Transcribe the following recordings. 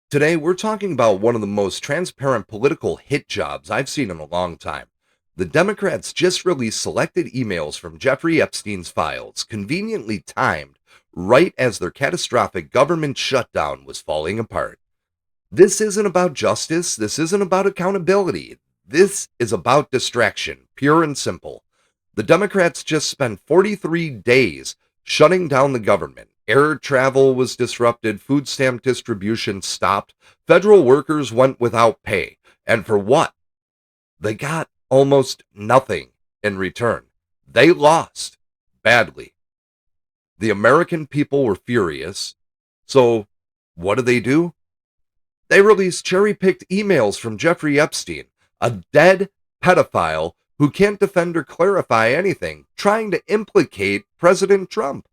Today, we're talking about one of the most transparent political hit jobs I've seen in a long time. The Democrats just released selected emails from Jeffrey Epstein's files, conveniently timed right as their catastrophic government shutdown was falling apart. This isn't about justice. This isn't about accountability. This is about distraction, pure and simple. The Democrats just spent 43 days shutting down the government. Air travel was disrupted, food stamp distribution stopped, federal workers went without pay. And for what? They got almost nothing in return. They lost badly. The American people were furious. So, what do? They released cherry picked emails from Jeffrey Epstein, a dead pedophile who can't defend or clarify anything, trying to implicate President Trump.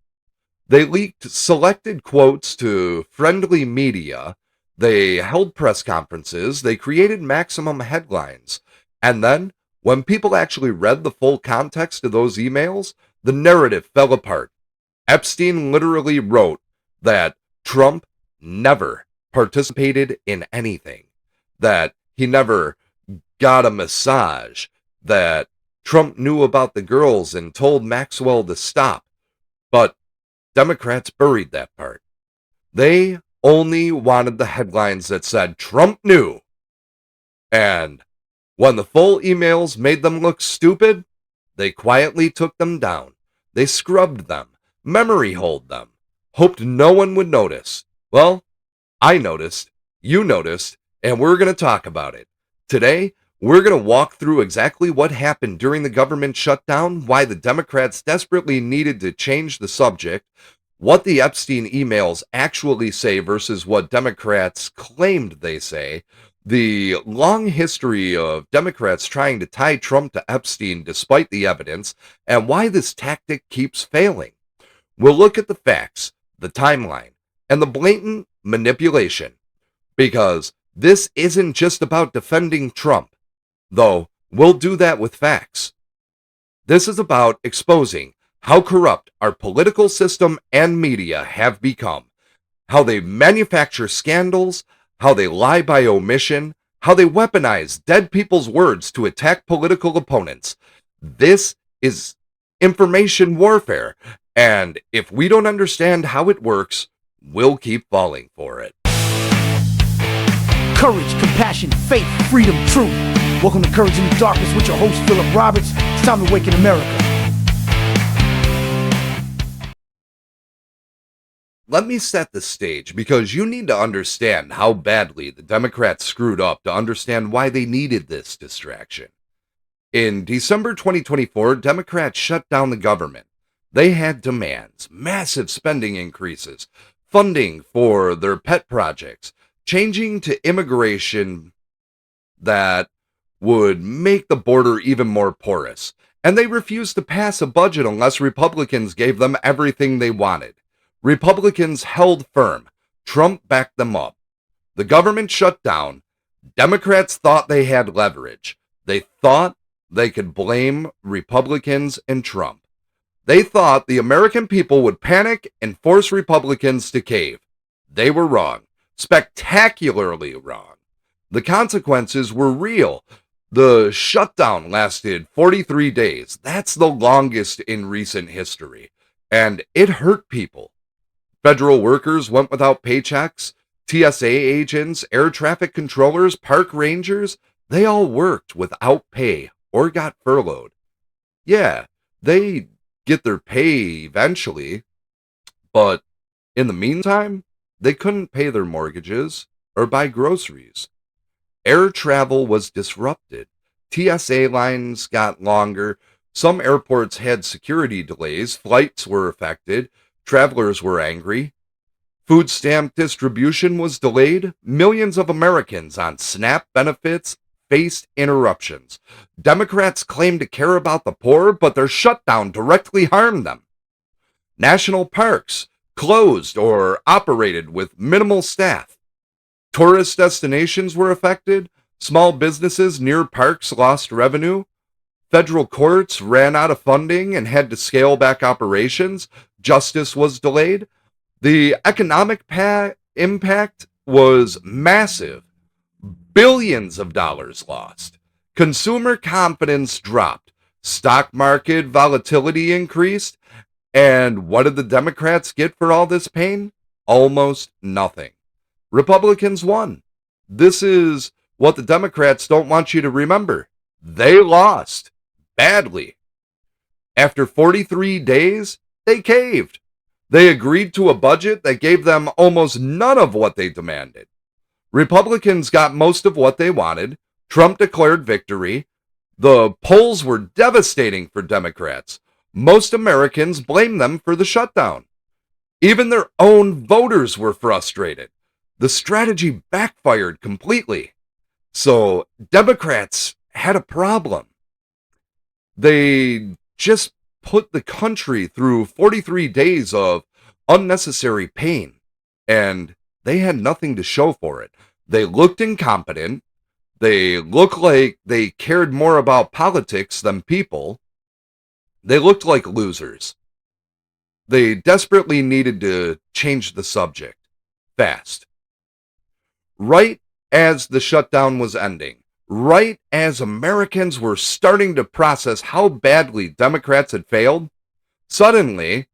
They leaked selected quotes to friendly media. They held press conferences. They created maximum headlines. And then, when people actually read the full context of those emails, the narrative fell apart. Epstein literally wrote that Trump never participated in anything, that he never got a massage, that Trump knew about the girls and told Maxwell to stop. But Democrats buried that part. They only wanted the headlines that said Trump knew. And when the full emails made them look stupid, they quietly took them down. They scrubbed them, memory holed them, hoped no one would notice. Well, I noticed, you noticed, and we're going to talk about it. Today, we're going to walk through exactly what happened during the government shutdown, why the Democrats desperately needed to change the subject, what the Epstein emails actually say versus what Democrats claimed they say, the long history of Democrats trying to tie Trump to Epstein despite the evidence, and why this tactic keeps failing. We'll look at the facts, the timeline, and the blatant manipulation. Because this isn't just about defending Trump, though we'll do that with facts. This is about exposing how corrupt our political system and media have become, how they manufacture scandals, how they lie by omission, how they weaponize dead people's words to attack political opponents. This is information warfare, and if we don't understand how it works, we'll keep falling for it. Courage, compassion, faith, freedom, truth. Welcome to Courage in the Darkness with your host, Philip Roberts. It's time to Awaken America. Let me set the stage because you need to understand how badly the Democrats screwed up to understand why they needed this distraction. In December 2024, Democrats shut down the government. They had demands, massive spending increases, funding for their pet projects, changing to immigration that would make the border even more porous. And they refused to pass a budget unless Republicans gave them everything they wanted. Republicans held firm. Trump backed them up. The government shut down. Democrats thought they had leverage. They thought they could blame Republicans and Trump. They thought the American people would panic and force Republicans to cave. They were wrong. Spectacularly wrong. The consequences were real. The shutdown lasted 43 days. That's the longest in recent history. And it hurt people. Federal workers went without paychecks. TSA agents, air traffic controllers, park rangers, they all worked without pay or got furloughed. Yeah, they get their pay eventually, but in the meantime, they couldn't pay their mortgages or buy groceries. Air travel was disrupted. TSA lines got longer. Some airports had security delays. Flights were affected. Travelers were angry. Food stamp distribution was delayed. Millions of Americans on SNAP benefits faced interruptions. Democrats claimed to care about the poor, but their shutdown directly harmed them. National parks closed or operated with minimal staff. Tourist destinations were affected. Small businesses near parks lost revenue. Federal courts ran out of funding and had to scale back operations. Justice was delayed. The economic impact was massive. Billions of dollars lost. Consumer confidence dropped. Stock market volatility increased. And what did the Democrats get for all this pain? Almost nothing. Republicans won. This is what the Democrats don't want you to remember. They lost badly. After 43 days, they caved. They agreed to a budget that gave them almost none of what they demanded. Republicans got most of what they wanted. Trump declared victory. The polls were devastating for Democrats. Most Americans blame them for the shutdown. Even their own voters were frustrated. The strategy backfired completely. So Democrats had a problem. They just put the country through 43 days of unnecessary pain, and they had nothing to show for it. They looked incompetent. They looked like they cared more about politics than people. They looked like losers. They desperately needed to change the subject fast. Right as the shutdown was ending, right as Americans were starting to process how badly Democrats had failed, suddenly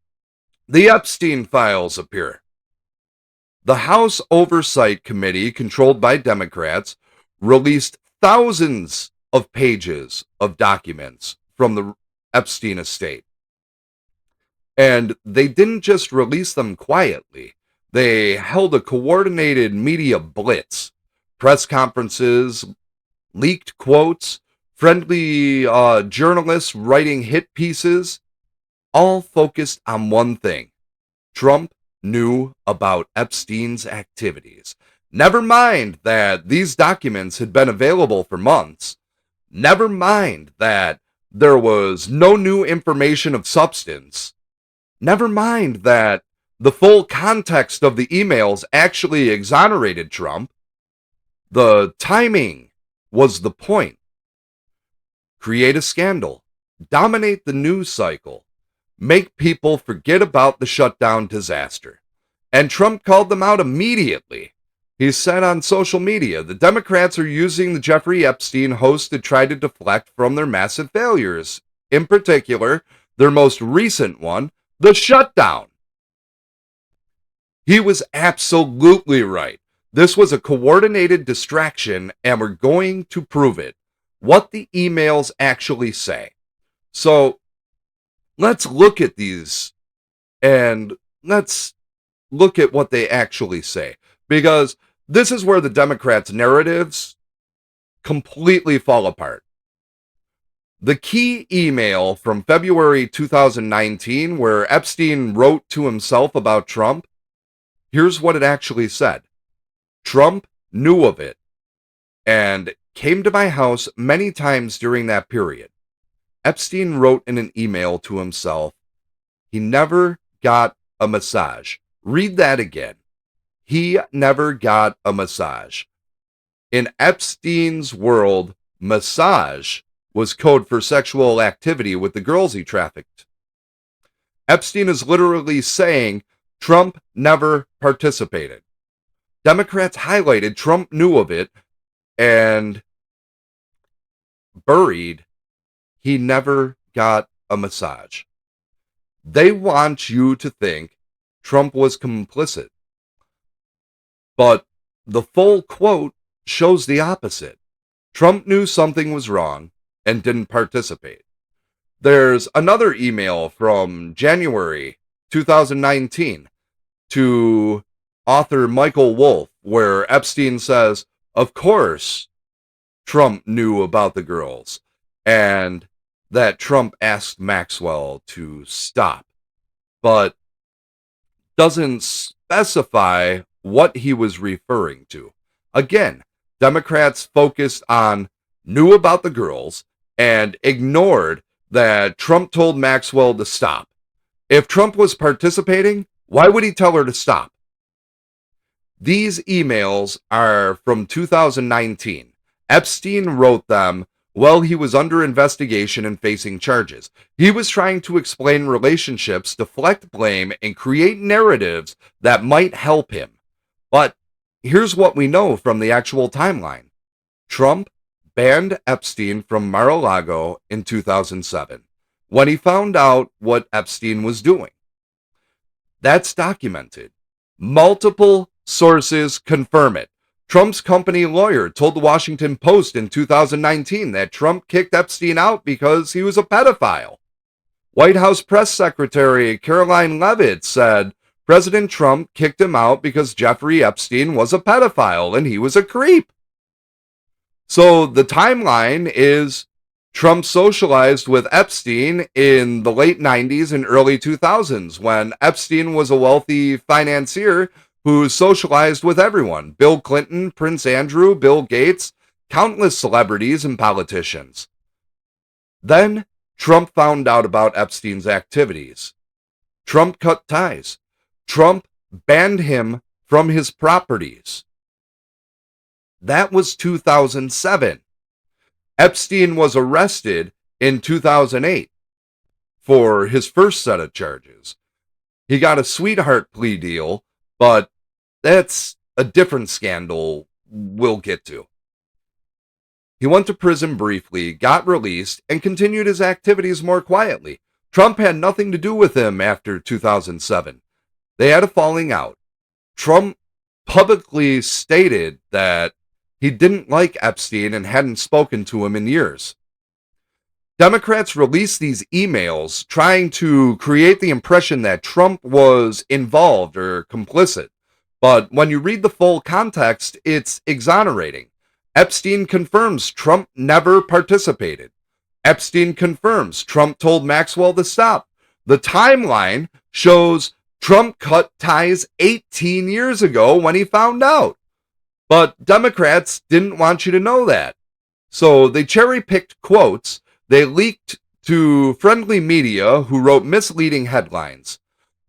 the Epstein files appear. The House Oversight Committee, controlled by Democrats, released thousands of pages of documents from the Epstein estate. And they didn't just release them quietly. They held a coordinated media blitz, press conferences, leaked quotes, friendly journalists writing hit pieces, all focused on one thing. Trump knew about Epstein's activities. Never mind that these documents had been available for months. Never mind that there was no new information of substance. Never mind that the full context of the emails actually exonerated Trump. The timing was the point. Create a scandal. Dominate the news cycle. Make people forget about the shutdown disaster. And Trump called them out immediately. He said on social media, the Democrats are using the Jeffrey Epstein hoax to try to deflect from their massive failures. In particular, their most recent one, the shutdown. He was absolutely right. This was a coordinated distraction, and we're going to prove it. What the emails actually say. So, let's look at these, and let's look at what they actually say. Because this is where the Democrats' narratives completely fall apart. The key email from February 2019, where Epstein wrote to himself about Trump, here's what it actually said. Trump knew of it and came to my house many times during that period. Epstein wrote in an email to himself, he never got a massage. Read that again. He never got a massage. In Epstein's world, massage was code for sexual activity with the girls he trafficked. Epstein is literally saying Trump never participated. Democrats highlighted Trump knew of it and buried he never got a massage. They want you to think Trump was complicit. But the full quote shows the opposite. Trump knew something was wrong and didn't participate. There's another email from January 2019 to author Michael Wolff where Epstein says, of course, Trump knew about the girls and that Trump asked Maxwell to stop, but doesn't specify what he was referring to. Again, Democrats focused on knew about the girls and ignored that Trump told Maxwell to stop. If Trump was participating, why would he tell her to stop? These emails are from 2019. Epstein wrote them while he was under investigation and facing charges. He was trying to explain relationships, deflect blame, and create narratives that might help him. But Here's what we know from the actual timeline. Trump banned Epstein from Mar-a-Lago in 2007 when he found out what Epstein was doing. That's documented. Multiple sources confirm it. Trump's company lawyer told the Washington Post in 2019 that Trump kicked Epstein out because he was a pedophile. White House Press Secretary Caroline Leavitt said President Trump kicked him out because Jeffrey Epstein was a pedophile and he was a creep. So the timeline is Trump socialized with Epstein in the late 90s and early 2000s when Epstein was a wealthy financier who socialized with everyone. Bill Clinton, Prince Andrew, Bill Gates, countless celebrities and politicians. Then Trump found out about Epstein's activities. Trump cut ties. Trump banned him from his properties. That was 2007. Epstein was arrested in 2008 for his first set of charges. He got a sweetheart plea deal, but that's a different scandal we'll get to. He went to prison briefly, got released, and continued his activities more quietly. Trump had nothing to do with him after 2007. They had a falling out. Trump publicly stated that he didn't like Epstein and hadn't spoken to him in years. Democrats released these emails trying to create the impression that Trump was involved or complicit. But when you read the full context, it's exonerating. Epstein confirms Trump never participated. Epstein confirms Trump told Maxwell to stop. The timeline shows Trump cut ties 18 years ago when he found out. But Democrats didn't want you to know that. So they cherry-picked quotes. They leaked to friendly media who wrote misleading headlines.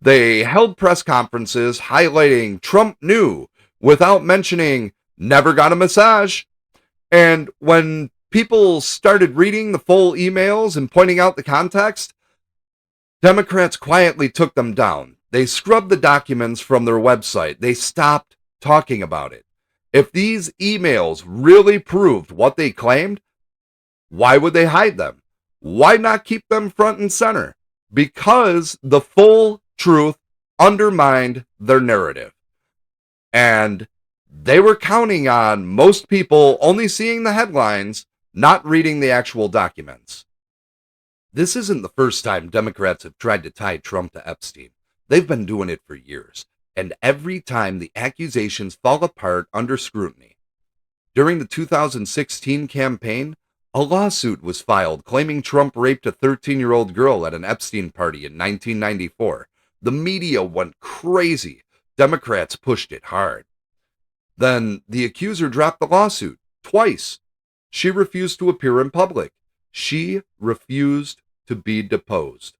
They held press conferences highlighting Trump knew without mentioning never got a massage. And when people started reading the full emails and pointing out the context, Democrats quietly took them down. They scrubbed the documents from their website. They stopped talking about it. If these emails really proved what they claimed, why would they hide them? Why not keep them front and center? Because the full truth undermined their narrative. And they were counting on most people only seeing the headlines, not reading the actual documents. This isn't the first time Democrats have tried to tie Trump to Epstein. They've been doing it for years. And every time the accusations fall apart under scrutiny. During the 2016 campaign, a lawsuit was filed claiming Trump raped a 13-year-old girl at an Epstein party in 1994. The media went crazy. Democrats pushed it hard. Then the accuser dropped the lawsuit twice. She refused to appear in public. She refused to be deposed.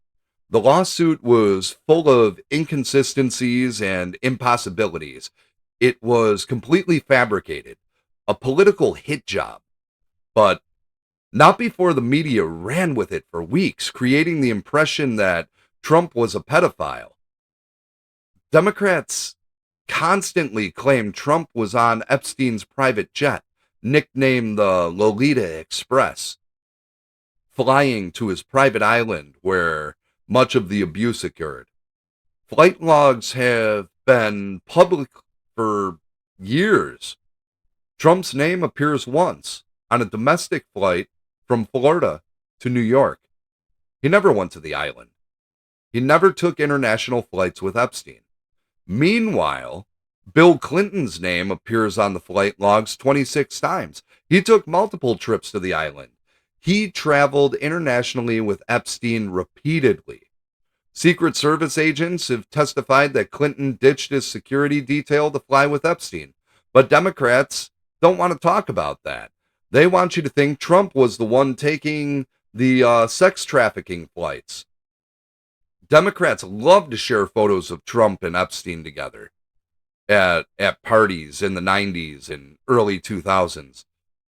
The lawsuit was full of inconsistencies and impossibilities. It was completely fabricated, a political hit job. But not before the media ran with it for weeks, creating the impression that Trump was a pedophile. Democrats constantly claimed Trump was on Epstein's private jet, nicknamed the Lolita Express, flying to his private island where much of the abuse occurred. Flight logs have been public for years. Trump's name appears once on a domestic flight from Florida to New York. He never went to the island. He never took international flights with Epstein. Meanwhile, Bill Clinton's name appears on the flight logs 26 times. He took multiple trips to the island. He traveled internationally with Epstein repeatedly. Secret Service agents have testified that Clinton ditched his security detail to fly with Epstein. But Democrats don't want to talk about that. They want you to think Trump was the one taking the sex trafficking flights. Democrats love to share photos of Trump and Epstein together at parties in the 90s and early 2000s.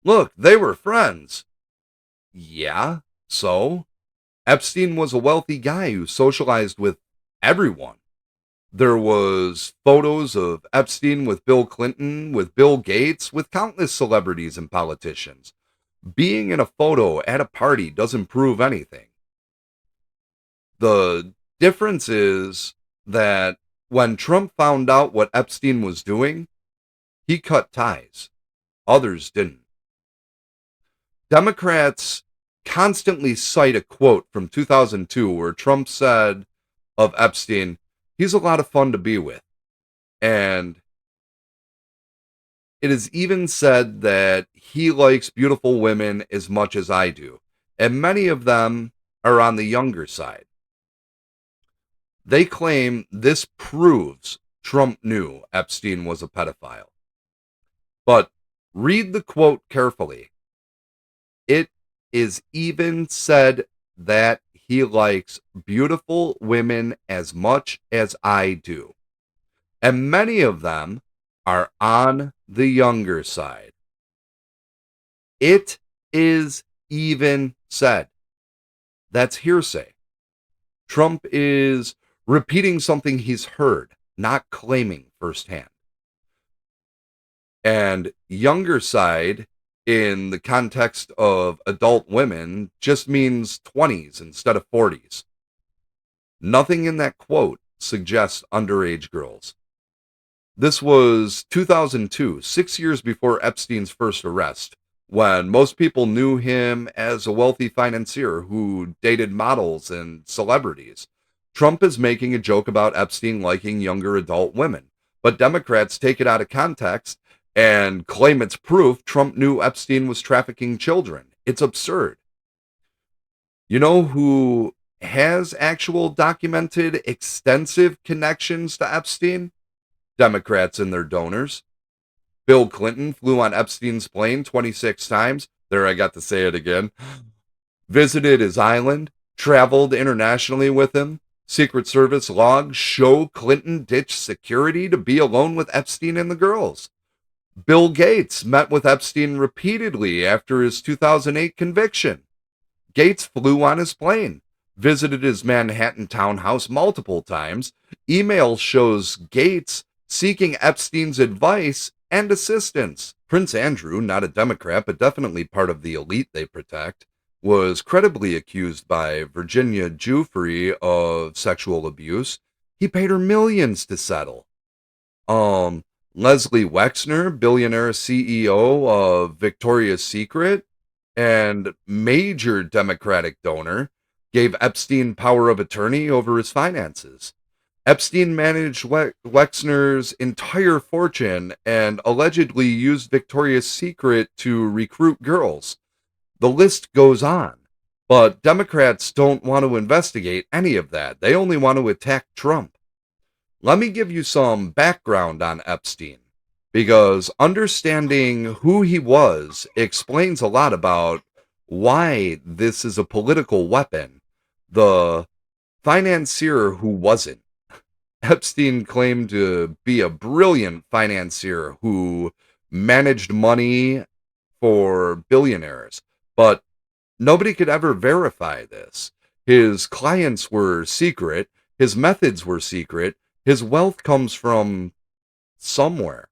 Look, they were friends. Yeah, so? Epstein was a wealthy guy who socialized with everyone. There was photos of Epstein with Bill Clinton, with Bill Gates, with countless celebrities and politicians. Being in a photo at a party doesn't prove anything. The difference is that when Trump found out what Epstein was doing, he cut ties. Others didn't. Democrats constantly cite a quote from 2002 where Trump said of Epstein, he's a lot of fun to be with. And it is even said that he likes beautiful women as much as I do. And many of them are on the younger side. They claim this proves Trump knew Epstein was a pedophile. But read the quote carefully. It is even said that he likes beautiful women as much as I do. And many of them are on the younger side. It is even said. That's hearsay. Trump is repeating something he's heard, not claiming firsthand. And younger side, in the context of adult women, just means 20s instead of 40s. Nothing in that quote suggests underage girls. This was 2002, 6 years before Epstein's first arrest, when most people knew him as a wealthy financier who dated models and celebrities. Trump is making a joke about Epstein liking younger adult women, but Democrats take it out of context and claim it's proof Trump knew Epstein was trafficking children. It's absurd. You know who has actual documented extensive connections to Epstein? Democrats and their donors. Bill Clinton flew on Epstein's plane 26 times. There, I got to say it again. Visited his island, traveled internationally with him. Secret Service logs show Clinton ditched security to be alone with Epstein and the girls. Bill Gates met with Epstein repeatedly after his 2008 conviction. Gates flew on his plane, visited his Manhattan townhouse multiple times. Email shows Gates seeking Epstein's advice and assistance. Prince Andrew, not a Democrat, but definitely part of the elite they protect, was credibly accused by Virginia Giuffre of sexual abuse. He paid her millions to settle. Leslie Wexner, billionaire CEO of Victoria's Secret and major Democratic donor, gave Epstein power of attorney over his finances. Epstein managed Wexner's entire fortune and allegedly used Victoria's Secret to recruit girls. The list goes on, but Democrats don't want to investigate any of that. They only want to attack Trump. Let me give you some background on Epstein, because understanding who he was explains a lot about why this is a political weapon. The financier who wasn't. Epstein claimed to be a brilliant financier who managed money for billionaires, but nobody could ever verify this. His clients were secret, his methods were secret, his wealth comes from somewhere.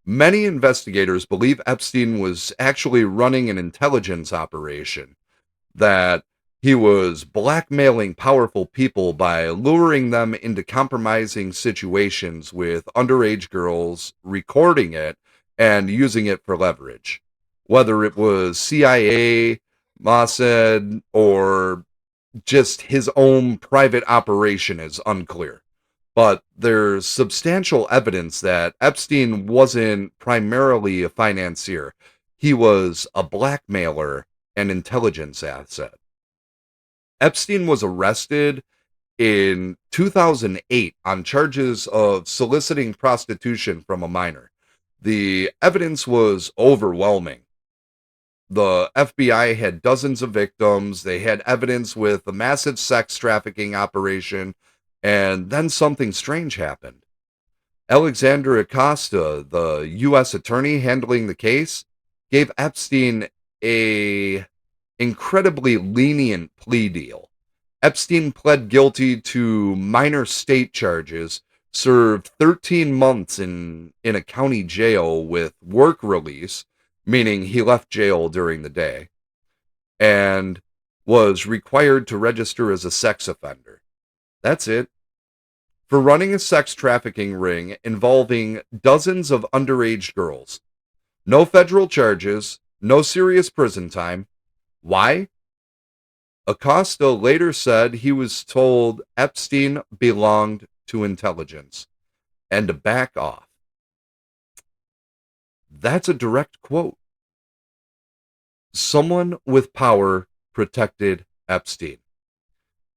Many investigators believe Epstein was actually running an intelligence operation, that he was blackmailing powerful people by luring them into compromising situations with underage girls, recording it, and using it for leverage. Whether it was CIA, Mossad, or just his own private operation is unclear. But there's substantial evidence that Epstein wasn't primarily a financier. He was a blackmailer and intelligence asset. Epstein was arrested in 2008 on charges of soliciting prostitution from a minor. The evidence was overwhelming. The FBI had dozens of victims. They had evidence with a massive sex trafficking operation. And then something strange happened. Alexander Acosta, the U.S. attorney handling the case, gave Epstein a incredibly lenient plea deal. Epstein pled guilty to minor state charges, served 13 months in a county jail with work release, meaning he left jail during the day, and was required to register as a sex offender. That's it. For running a sex trafficking ring involving dozens of underage girls. No federal charges, no serious prison time. Why? Acosta later said he was told Epstein belonged to intelligence and to back off. That's a direct quote. Someone with power protected Epstein.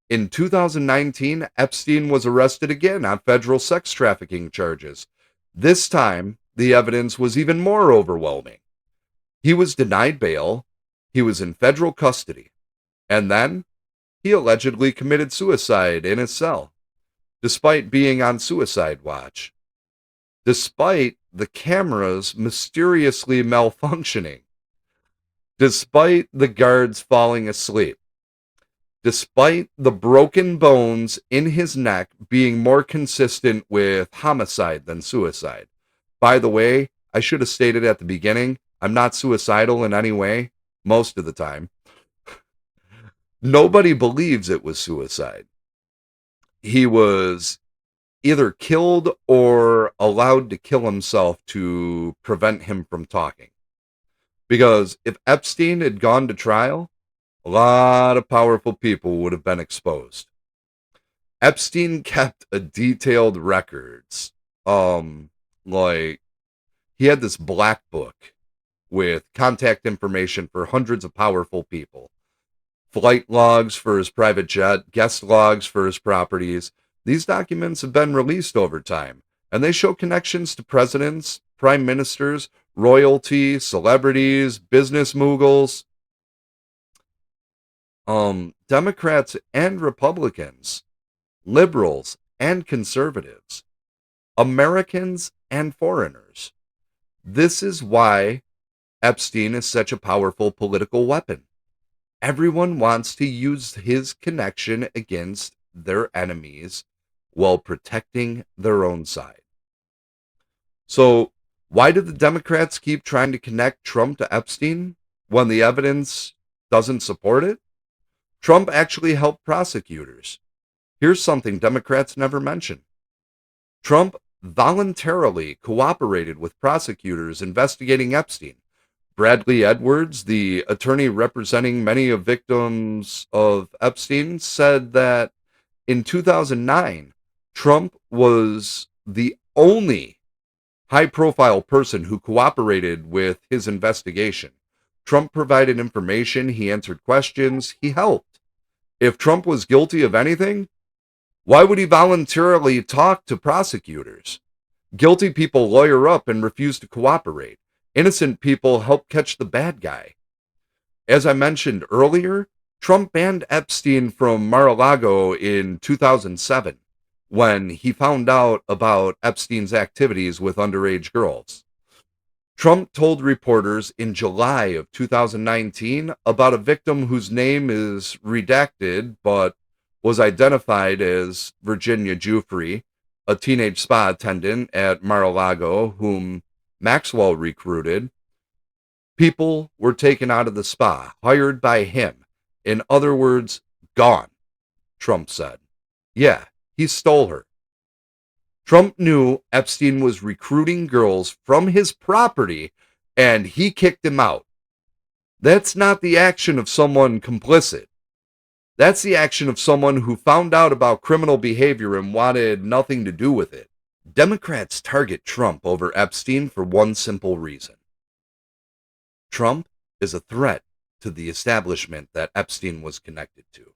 In 2019, Epstein was arrested again on federal sex trafficking charges. This time, the evidence was even more overwhelming. He was denied bail, he was in federal custody, and then he allegedly committed suicide in his cell, despite being on suicide watch, despite the cameras mysteriously malfunctioning, despite the guards falling asleep, despite the broken bones in his neck being more consistent with homicide than suicide. By the way, I should have stated at the beginning, I'm not suicidal in any way, most of the time. Nobody believes it was suicide. He was either killed or allowed to kill himself to prevent him from talking. Because if Epstein had gone to trial, a lot of powerful people would have been exposed. Epstein kept a detailed records. Like, he had this black book with contact information for hundreds of powerful people. Flight logs for his private jet, guest logs for his properties. These documents have been released over time, and they show connections to presidents, prime ministers, royalty, celebrities, business moguls. Democrats and Republicans, liberals and conservatives, Americans and foreigners. This is why Epstein is such a powerful political weapon. Everyone wants to use his connection against their enemies while protecting their own side. So, why do the Democrats keep trying to connect Trump to Epstein when the evidence doesn't support it? Trump actually helped prosecutors. Here's something Democrats never mention. Trump voluntarily cooperated with prosecutors investigating Epstein. Bradley Edwards, the attorney representing many of victims of Epstein, said that in 2009, Trump was the only high-profile person who cooperated with his investigation. Trump provided information, he answered questions, he helped. If Trump was guilty of anything, why would he voluntarily talk to prosecutors? Guilty people lawyer up and refuse to cooperate. Innocent people help catch the bad guy. As I mentioned earlier, Trump banned Epstein from Mar-a-Lago in 2007 when he found out about Epstein's activities with underage girls. Trump told reporters in July of 2019 about a victim whose name is redacted but was identified as Virginia Giuffre, a teenage spa attendant at Mar-a-Lago whom Maxwell recruited. People were taken out of the spa, hired by him. In other words, gone, Trump said. Yeah, he stole her. Trump knew Epstein was recruiting girls from his property, and he kicked him out. That's not the action of someone complicit. That's the action of someone who found out about criminal behavior and wanted nothing to do with it. Democrats target Trump over Epstein for one simple reason. Trump is a threat to the establishment that Epstein was connected to.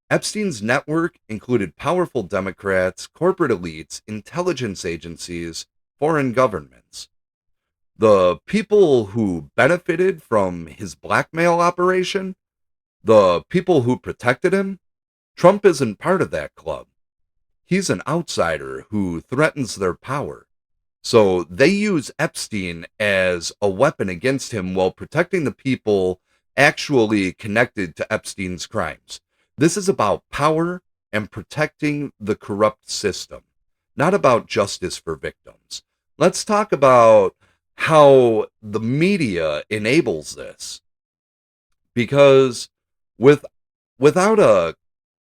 Epstein's network included powerful Democrats, corporate elites, intelligence agencies, foreign governments. The people who benefited from his blackmail operation, the people who protected him, Trump isn't part of that club. He's an outsider who threatens their power. So they use Epstein as a weapon against him while protecting the people actually connected to Epstein's crimes. This is about power and protecting the corrupt system, not about justice for victims. Let's talk about how the media enables this. Because with without a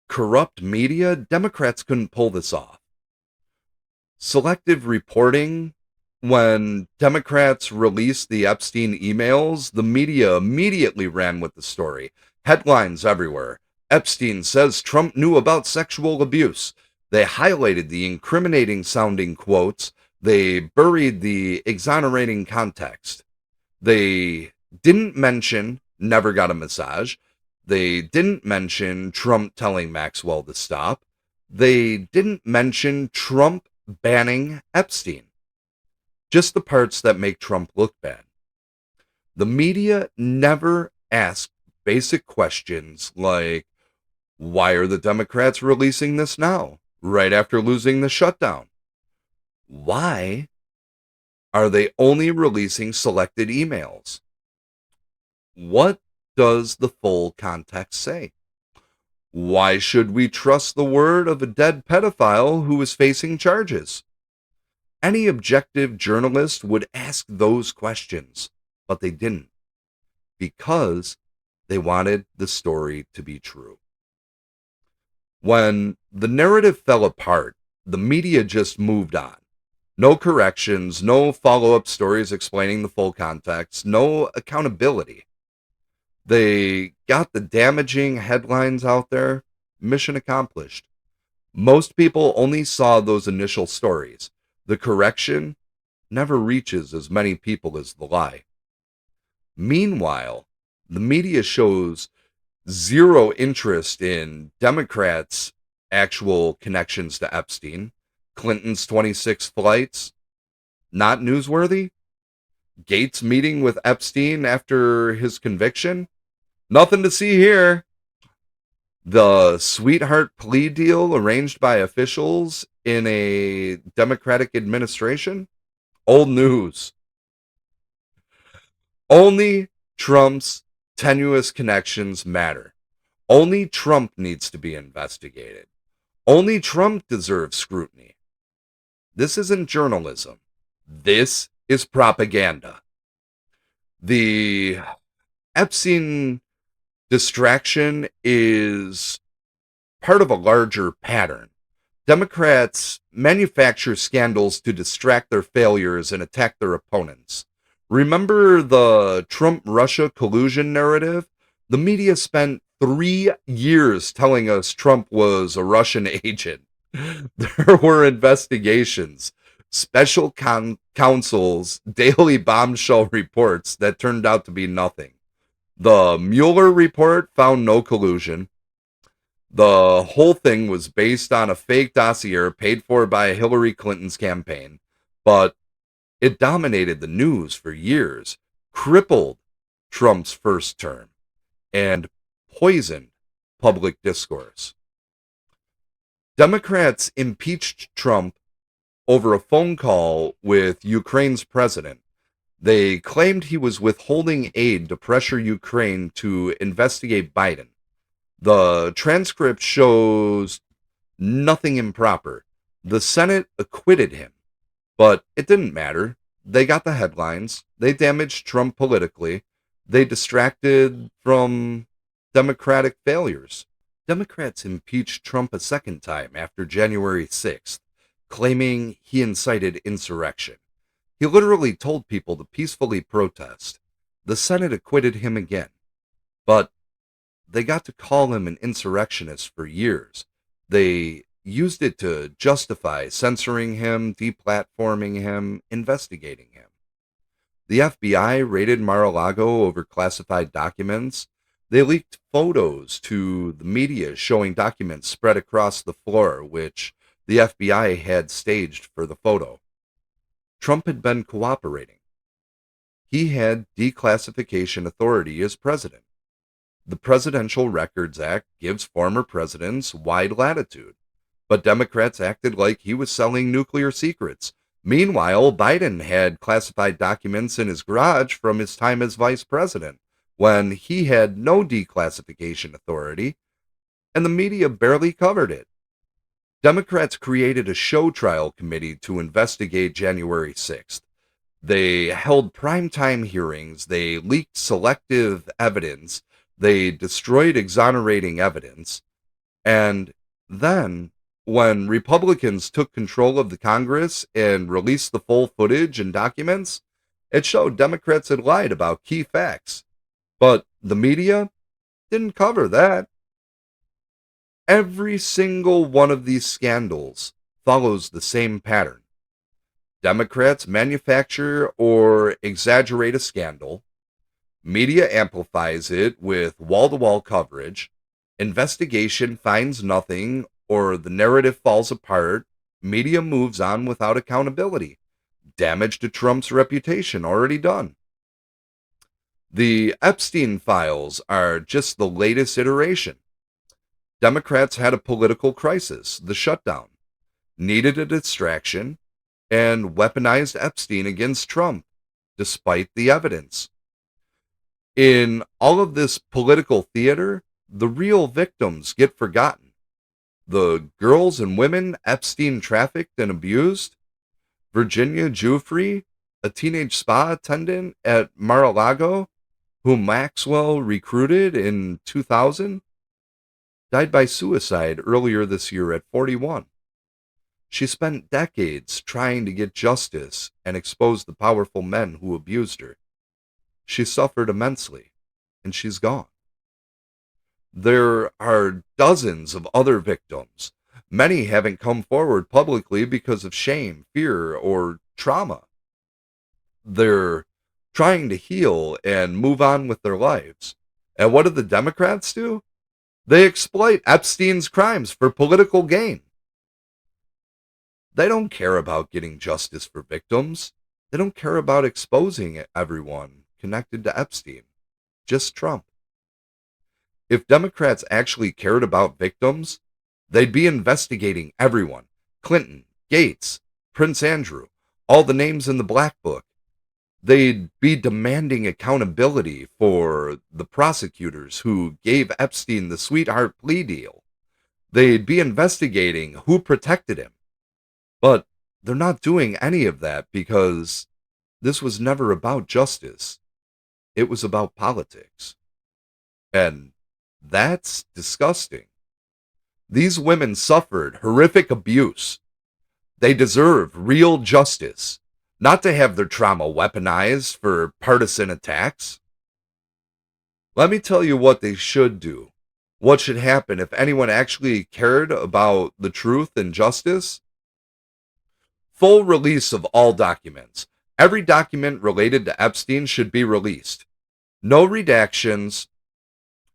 corrupt media, Democrats couldn't pull this off. Selective reporting, when Democrats released the Epstein emails, the media immediately ran with the story. Headlines everywhere. Epstein says Trump knew about sexual abuse. They highlighted the incriminating sounding quotes. They buried the exonerating context. They didn't mention never got a massage. They didn't mention Trump telling Maxwell to stop. They didn't mention Trump banning Epstein. Just the parts that make Trump look bad. The media never asked basic questions like, why are the Democrats releasing this now, right after losing the shutdown? Why are they only releasing selected emails? What does the full context say? Why should we trust the word of a dead pedophile who is facing charges? Any objective journalist would ask those questions, but they didn't, because they wanted the story to be true. When the narrative fell apart, the media just moved on. No corrections, no follow-up stories explaining the full context, no accountability. They got the damaging headlines out there. Mission accomplished. Most people only saw those initial stories. The correction never reaches as many people as the lie. Meanwhile, the media shows zero interest in Democrats' actual connections to Epstein. Clinton's 26 flights, not newsworthy. Gates meeting with Epstein after his conviction, nothing to see here. The sweetheart plea deal arranged by officials in a Democratic administration, old news. Only Trump's tenuous connections matter. Only Trump needs to be investigated. Only Trump deserves scrutiny. This isn't journalism. This is propaganda. The Epstein distraction is part of a larger pattern. Democrats manufacture scandals to distract their failures and attack their opponents. Remember the Trump-Russia collusion narrative? The media spent 3 years telling us Trump was a Russian agent. There were investigations, special counsel's daily bombshell reports that turned out to be nothing. The Mueller report found no collusion. The whole thing was based on a fake dossier paid for by Hillary Clinton's campaign, but it dominated the news for years, crippled Trump's first term, and poisoned public discourse. Democrats impeached Trump over a phone call with Ukraine's president. They claimed he was withholding aid to pressure Ukraine to investigate Biden. The transcript shows nothing improper. The Senate acquitted him, but it didn't matter. They got the headlines. They damaged Trump politically. They distracted from Democratic failures. Democrats impeached Trump a second time after January 6th, claiming he incited insurrection. He literally told people to peacefully protest. The Senate acquitted him again, but they got to call him an insurrectionist for years. They used it to justify censoring him, deplatforming him, investigating him. The FBI raided Mar-a-Lago over classified documents. They leaked photos to the media showing documents spread across the floor, which the FBI had staged for the photo. Trump had been cooperating. He had declassification authority as president. The Presidential Records Act gives former presidents wide latitude, but Democrats acted like he was selling nuclear secrets. Meanwhile, Biden had classified documents in his garage from his time as vice president, when he had no declassification authority. and the media barely covered it. Democrats created a show trial committee to investigate January 6th. They held primetime hearings, they leaked selective evidence, they destroyed exonerating evidence, and then, when Republicans took control of the Congress and released the full footage and documents, it showed Democrats had lied about key facts. But the media didn't cover that. Every single one of these scandals follows the same pattern. Democrats manufacture or exaggerate a scandal. Media amplifies it with wall-to-wall coverage. Investigation finds nothing or the narrative falls apart. Media moves on without accountability. Damage to Trump's reputation already done. The Epstein files are just the latest iteration. Democrats had a political crisis, the shutdown, needed a distraction, and weaponized Epstein against Trump, despite the evidence. In all of this political theater, the real victims get forgotten. The girls and women Epstein trafficked and abused, Virginia Giuffre, a teenage spa attendant at Mar-a-Lago, whom Maxwell recruited in 2000, died by suicide earlier this year at 41. She spent decades trying to get justice and expose the powerful men who abused her. She suffered immensely, and she's gone. There are dozens of other victims. Many haven't come forward publicly because of shame, fear, or trauma. They're trying to heal and move on with their lives. And what do the Democrats do? They exploit Epstein's crimes for political gain. They don't care about getting justice for victims. They don't care about exposing everyone connected to Epstein. Just Trump. If Democrats actually cared about victims, they'd be investigating everyone. Clinton, Gates, Prince Andrew, all the names in the Black Book. They'd be demanding accountability for the prosecutors who gave Epstein the sweetheart plea deal. They'd be investigating who protected him. But they're not doing any of that because this was never about justice. It was about politics. And that's disgusting. These women suffered horrific abuse. They deserve real justice. Not to have their trauma weaponized for partisan attacks. Let me tell you what they should do. What should happen if anyone actually cared about the truth and justice? Full release of all documents. Every document related to Epstein should be released. No redactions,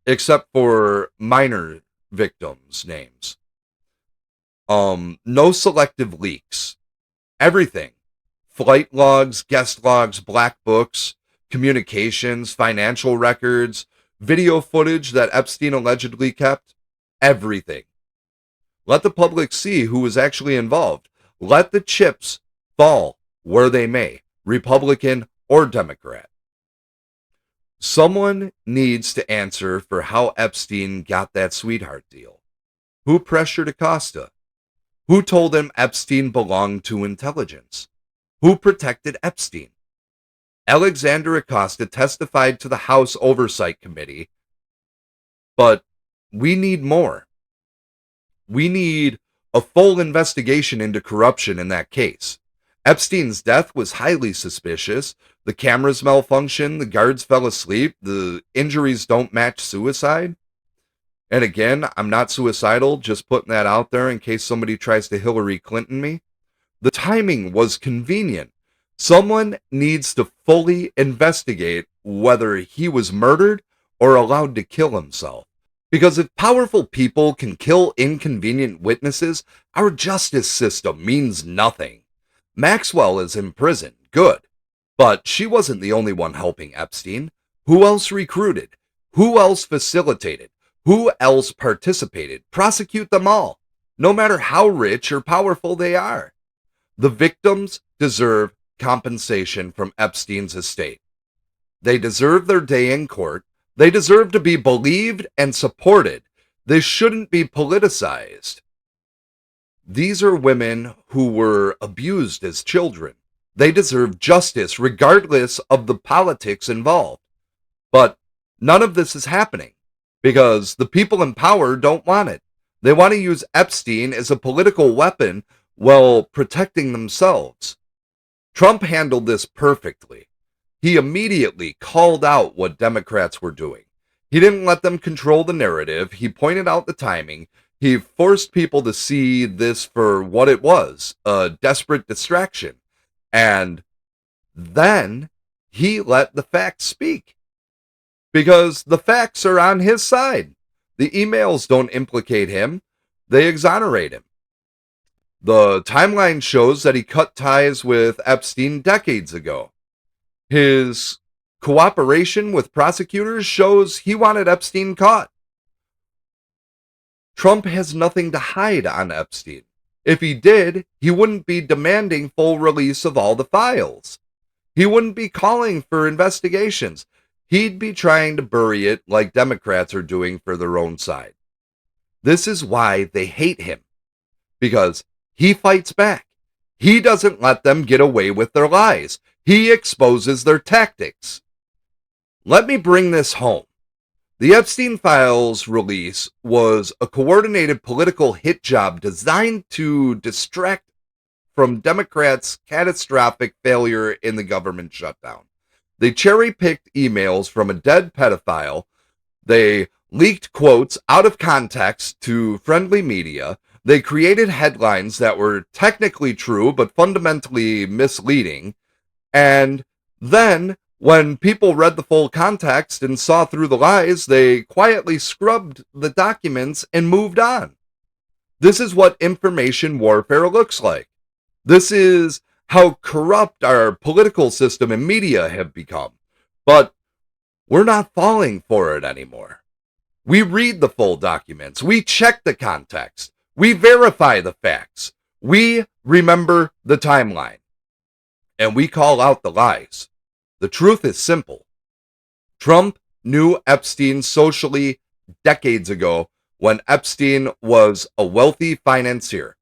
except for minor victims' names. No selective leaks. Everything. Flight logs, guest logs, black books, communications, financial records, video footage that Epstein allegedly kept. Everything. Let the public see who was actually involved. Let the chips fall where they may, Republican or Democrat. Someone needs to answer for how Epstein got that sweetheart deal. Who pressured Acosta? Who told him Epstein belonged to intelligence? Who protected Epstein? Alexander Acosta testified to the House Oversight Committee, but we need more. We need a full investigation into corruption in that case. Epstein's death was highly suspicious. The cameras malfunctioned, the guards fell asleep, the injuries don't match suicide. And again, I'm not suicidal, just putting that out there in case somebody tries to Hillary Clinton me. The timing was convenient. Someone needs to fully investigate whether he was murdered or allowed to kill himself. Because if powerful people can kill inconvenient witnesses, our justice system means nothing. Maxwell is in prison, good. But she wasn't the only one helping Epstein. Who else recruited? Who else facilitated? Who else participated? Prosecute them all, no matter how rich or powerful they are. The victims deserve compensation from Epstein's estate. They deserve their day in court. They deserve to be believed and supported They shouldn't be politicized. These are women who were abused as children. They deserve justice regardless of the politics involved. But none of this is happening because the people in power don't want it. They want to use Epstein as a political weapon while protecting themselves. Trump handled this perfectly. He immediately called out what Democrats were doing. He didn't let them control the narrative. He pointed out the timing. He forced people to see this for what it was, a desperate distraction. And then he let the facts speak. Because the facts are on his side. The emails don't implicate him. They exonerate him. The timeline shows that he cut ties with Epstein decades ago. His cooperation with prosecutors shows he wanted Epstein caught. Trump has nothing to hide on Epstein. If he did, he wouldn't be demanding full release of all the files. He wouldn't be calling for investigations. He'd be trying to bury it like Democrats are doing for their own side. This is why they hate him. Because he fights back. He doesn't let them get away with their lies. He exposes their tactics. Let me bring this home. The Epstein Files release was a coordinated political hit job designed to distract from Democrats' catastrophic failure in the government shutdown. They cherry-picked emails from a dead pedophile. They leaked quotes out of context to friendly media. They created headlines that were technically true but fundamentally misleading. And then, when people read the full context and saw through the lies, they quietly scrubbed the documents and moved on. This is what information warfare looks like. This is how corrupt our political system and media have become. But we're not falling for it anymore. We read the full documents. We check the context. We verify the facts. We remember the timeline. And we call out the lies. The truth is simple. Trump knew Epstein socially decades ago when Epstein was a wealthy financier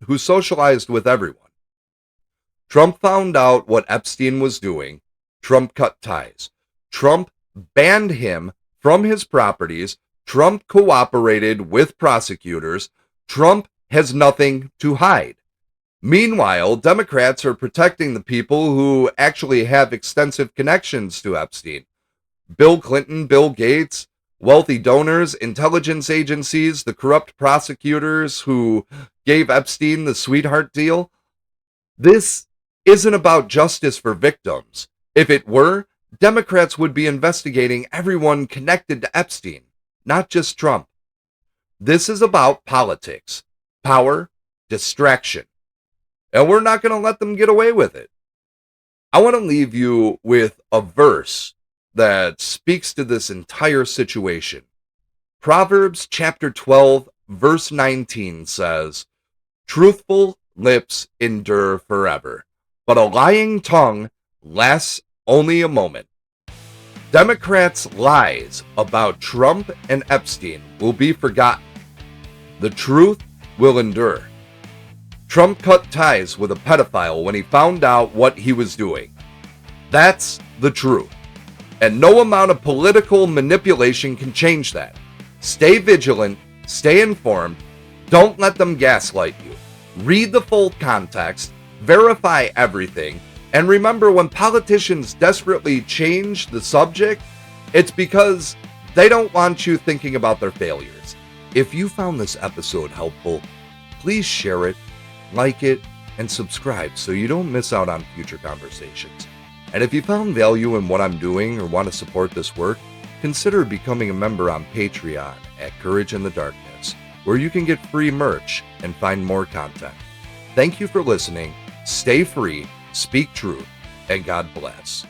who socialized with everyone. Trump found out what Epstein was doing. Trump cut ties. Trump banned him from his properties. Trump cooperated with prosecutors. Trump has nothing to hide. Meanwhile, Democrats are protecting the people who actually have extensive connections to Epstein. Bill Clinton, Bill Gates, wealthy donors, intelligence agencies, the corrupt prosecutors who gave Epstein the sweetheart deal. This isn't about justice for victims. If it were, Democrats would be investigating everyone connected to Epstein, not just Trump. This is about politics, power, distraction. And we're not going to let them get away with it. I want to leave you with a verse that speaks to this entire situation. Proverbs chapter 12, verse 19 says, "Truthful lips endure forever, but a lying tongue lasts only a moment." Democrats' lies about Trump and Epstein will be forgotten. The truth will endure. Trump cut ties with a pedophile when he found out what he was doing. That's the truth. And no amount of political manipulation can change that. Stay vigilant, stay informed, don't let them gaslight you. Read the full context, verify everything, and remember, when politicians desperately change the subject, it's because they don't want you thinking about their failures. If you found this episode helpful, please share it, like it, and subscribe so you don't miss out on future conversations. And if you found value in what I'm doing or want to support this work, consider becoming a member on Patreon at Courage in the Darkness, where you can get free merch and find more content. Thank you for listening. Stay free, speak truth, and God bless.